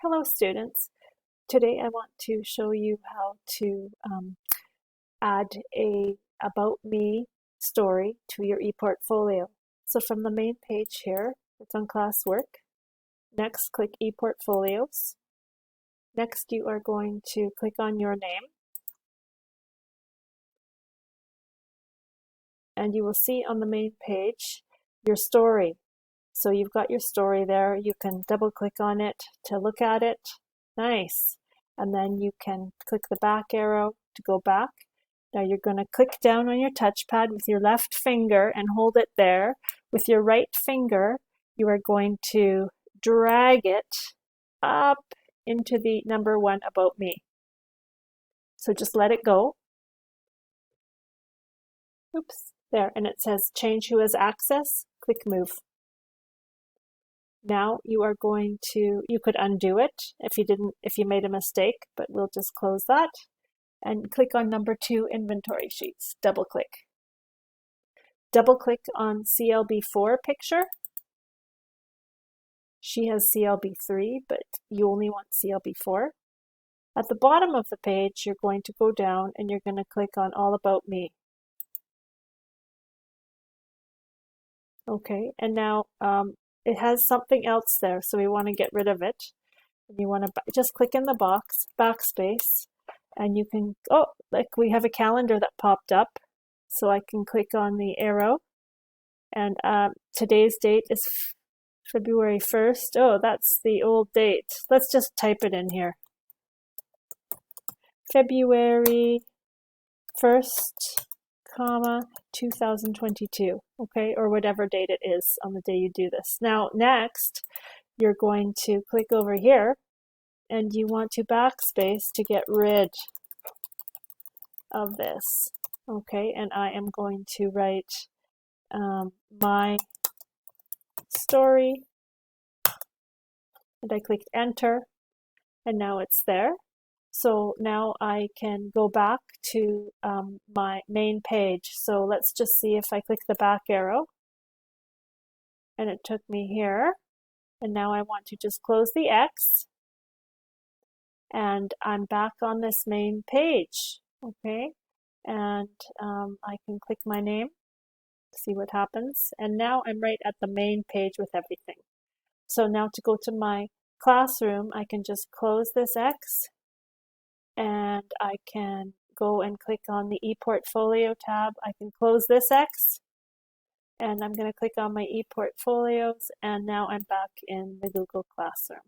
Hello students. Today I want to show you how to add a About Me story to your ePortfolio. So from the main page here, click on Classwork. Next, click ePortfolios. Next, you are going to click on your name. And you will see on the main page your story. So you've got your story there. You can double click on it to look at it. Nice. And then you can click the back arrow to go back. Now you're going to click down on your touchpad with your left finger and hold it there. With your right finger, you are going to drag it up into the number 1 About Me. So just let it go. Oops, there. And it says change who has access. Click move. Now you are going to, you could undo it if you made a mistake, but we'll just close that and click on number 2 inventory sheets. Double click. Double click on CLB4 picture. She has CLB3, but you only want CLB4. At the bottom of the page, you're going to go down and you're going to click on All About Me. Okay, and now it has something else there, so we want to get rid of it. And you want to just click in the box, backspace, and you can, oh, like we have a calendar that popped up. So I can click on the arrow, and today's date is February 1st. Oh, that's the old date. Let's just type it in here. February 1st, 2022, okay, or whatever date it is on the day you do this. Now, next, you're going to click over here, and you want to backspace to get rid of this, okay, and I am going to write my story, and I clicked enter, and now it's there. So now I can go back to my main page. So let's just see if I click the back arrow, and it took me here. And now I want to just close the X, and I'm back on this main page, okay? And I can click my name, see what happens. And now I'm right at the main page with everything. So now to go to my classroom, I can just close this X, and I can go and click on the ePortfolio tab. I can close this X, and I'm going to click on my ePortfolios, and now I'm back in the Google Classroom.